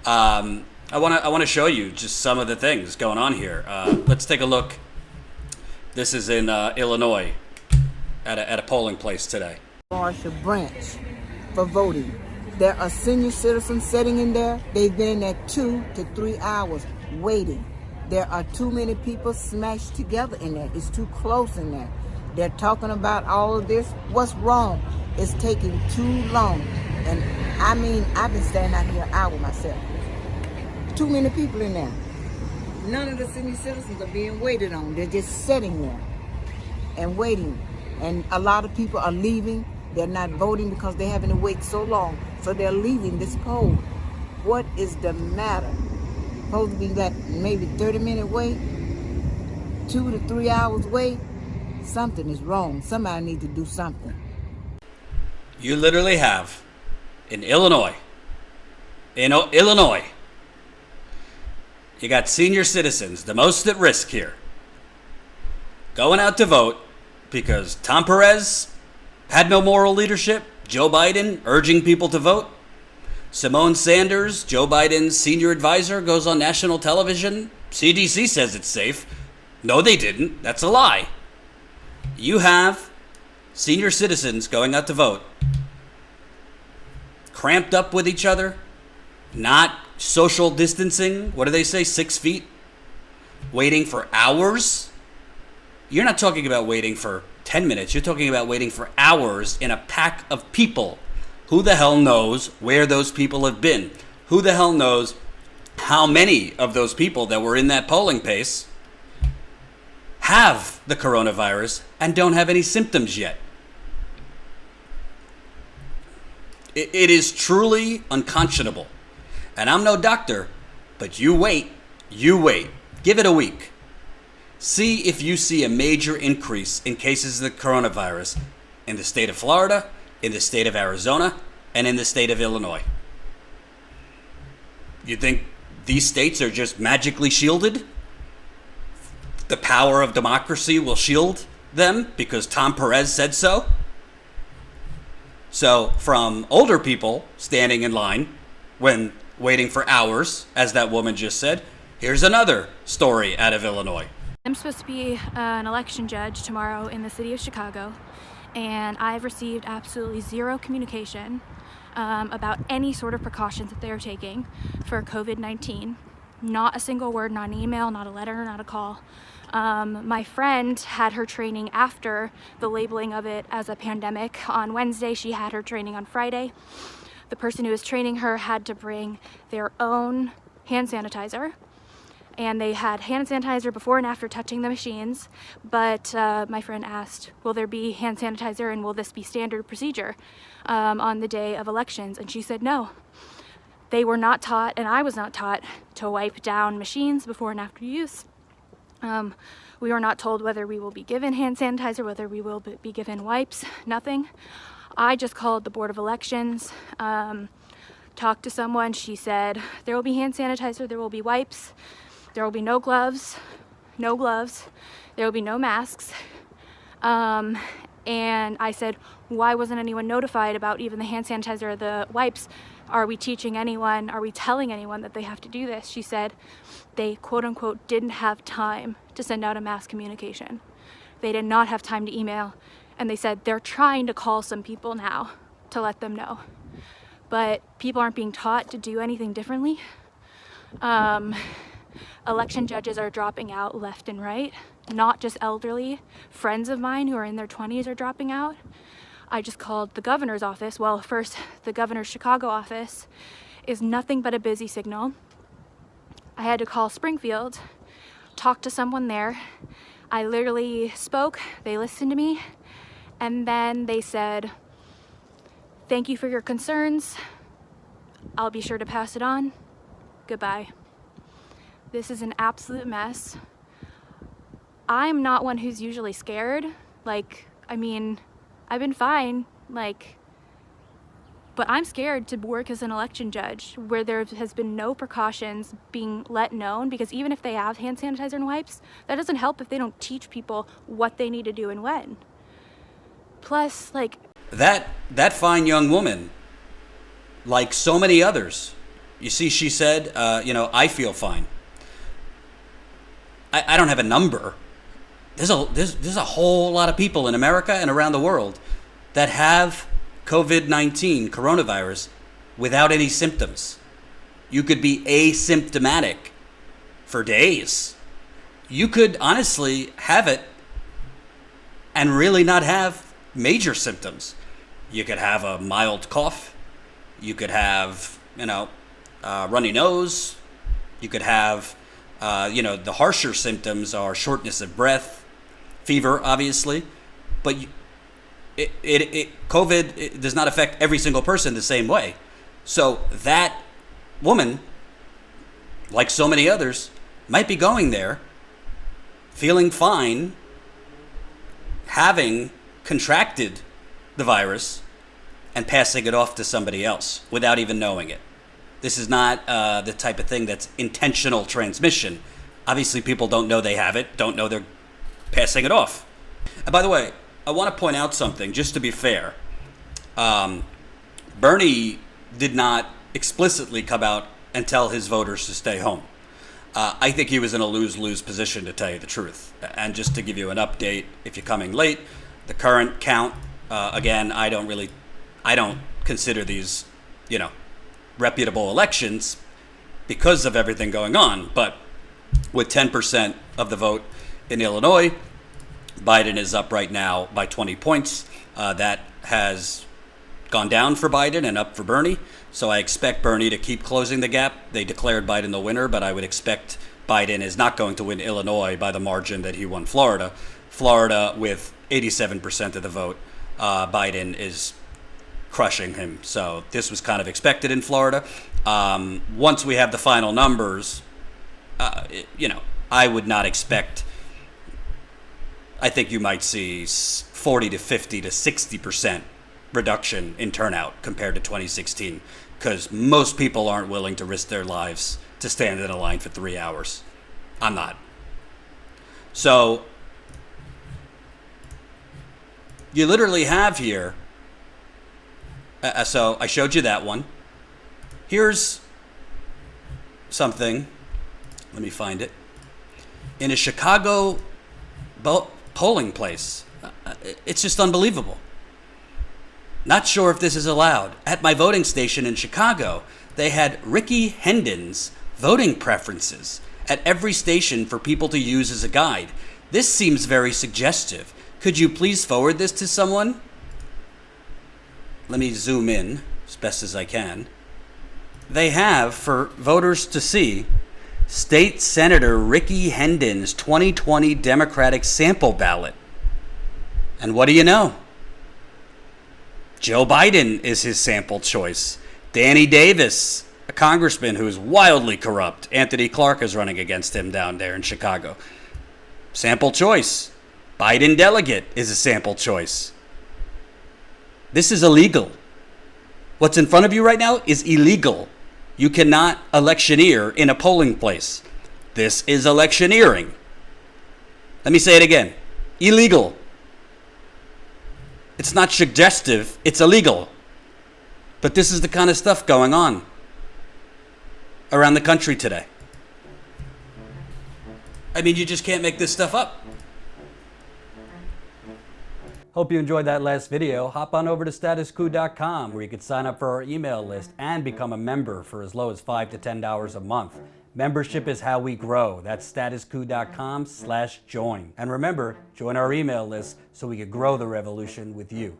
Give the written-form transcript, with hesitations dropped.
I want to show you just some of the things going on here. Let's take a look. This is in Illinois at a polling place today. Marshall branch for voting. There are senior citizens sitting in there. They've been in there 2 to 3 hours waiting. There are too many people smashed together in there. It's too close in there. They're talking about all of this. What's wrong? It's taking too long. And I mean, I've been standing out here an hour myself. Too many people in there. None of the senior citizens are being waited on. They're just sitting there and waiting. And a lot of people are leaving. They're not voting because they're having to wait so long. So they're leaving this poll. What is the matter? Supposed to be like maybe 30-minute wait, 2 to 3 hours wait. Something is wrong. Somebody needs to do something. You literally have in Illinois, you got senior citizens, the most at risk here, going out to vote because Tom Perez had no moral leadership. Joe Biden urging people to vote. Simone Sanders, Joe Biden's senior advisor, goes on national television. CDC says it's safe. No, they didn't. That's a lie. You have senior citizens going out to vote, cramped up with each other, not social distancing. What do they say? 6 feet? Waiting for hours? You're not talking about waiting for 10 minutes. You're talking about waiting for hours in a pack of people. Who the hell knows where those people have been? Who the hell knows how many of those people that were in that polling place have the coronavirus and don't have any symptoms yet? It is truly unconscionable. And I'm no doctor, but you wait. Give it a week. See if you see a major increase in cases of the coronavirus in the state of Florida, in the state of Arizona, and in the state of Illinois. You think these states are just magically shielded? The power of democracy will shield them because Tom Perez said so? So from older people standing in line when waiting for hours, as that woman just said, here's another story out of Illinois. I'm supposed to be an election judge tomorrow in the city of Chicago, and I've received absolutely zero communication about any sort of precautions that they're taking for COVID-19. Not a single word, not an email, not a letter, not a call. My friend had her training after the labeling of it as a pandemic on Wednesday. She had her training on Friday. The person who was training her had to bring their own hand sanitizer, and they had hand sanitizer before and after touching the machines. But my friend asked, will there be hand sanitizer and will this be standard procedure on the day of elections? And she said no. They were not taught, and I was not taught, to wipe down machines before and after use. We were not told whether we will be given hand sanitizer, whether we will be given wipes, nothing. I just called the Board of Elections, talked to someone. She said, there will be hand sanitizer, there will be wipes, there will be no gloves, there will be no masks. And I said, why wasn't anyone notified about even the hand sanitizer or the wipes? Are we teaching anyone? Are we telling anyone that they have to do this? She said they, quote unquote, didn't have time to send out a mass communication. They did not have time to email. And they said they're trying to call some people now to let them know. But people aren't being taught to do anything differently. Election judges are dropping out left and right, not just elderly. Friends of mine who are in their 20s are dropping out. I just called the governor's office. Well, first, the governor's Chicago office is nothing but a busy signal. I had to call Springfield, talk to someone there. I literally spoke, they listened to me, and then they said, thank you for your concerns. I'll be sure to pass it on. Goodbye. This is an absolute mess. I'm not one who's usually scared. I've been fine, but I'm scared to work as an election judge where there has been no precautions being let known, because even if they have hand sanitizer and wipes, that doesn't help if they don't teach people what they need to do and when. Plus, that fine young woman, like so many others, You see, she said, I feel fine. I don't have a number. There's a whole lot of people in America and around the world that have COVID-19, coronavirus, without any symptoms. You could be asymptomatic for days. You could honestly have it and really not have major symptoms. You could have a mild cough. You could have, runny nose. You could have, the harsher symptoms are shortness of breath, fever, obviously. But COVID does not affect every single person the same way. So that woman, like so many others, might be going there, feeling fine, having contracted the virus, and passing it off to somebody else without even knowing it. This is not the type of thing that's intentional transmission. Obviously, people don't know they have it, don't know they're passing it off. And by the way, I want to point out something, just to be fair. Bernie did not explicitly come out and tell his voters to stay home. I think he was in a lose-lose position, to tell you the truth. And just to give you an update, if you're coming late, the current count, again, I don't consider these, reputable elections because of everything going on. But with 10% of the vote in Illinois, Biden is up right now by 20 points. That has gone down for Biden and up for Bernie. So I expect Bernie to keep closing the gap. They declared Biden the winner, but I would expect Biden is not going to win Illinois by the margin that he won Florida. Florida, with 87% of the vote, Biden is crushing him. So this was kind of expected in Florida. Once we have the final numbers, I would not expect. I think you might see 40 to 50 to 60% reduction in turnout compared to 2016, because most people aren't willing to risk their lives to stand in a line for 3 hours. I'm not. So you literally have here, so I showed you that one. Here's something, let me find it. In a Chicago polling place, it's just unbelievable. Not sure if this is allowed. At my voting station in Chicago, they had Ricky Hendon's voting preferences at every station for people to use as a guide. This seems very suggestive. Could you please forward this to someone? Let me zoom in as best as I can. They have, for voters to see, State Senator Ricky Hendon's 2020 Democratic sample ballot. And what do you know? Joe Biden is his sample choice. Danny Davis, a congressman who is wildly corrupt. Anthony Clark is running against him down there in Chicago. Sample choice. Biden delegate is a sample choice. This is illegal. What's in front of you right now is illegal. You cannot electioneer in a polling place. This is electioneering. Let me say it again. Illegal. It's not suggestive, it's illegal. But this is the kind of stuff going on around the country today. I mean, you just can't make this stuff up. Hope you enjoyed that last video. Hop on over to statuscoup.com where you can sign up for our email list and become a member for as low as $5 to $10 a month. Membership is how we grow. That's statuscoup.com/join. And remember, join our email list so we can grow the revolution with you.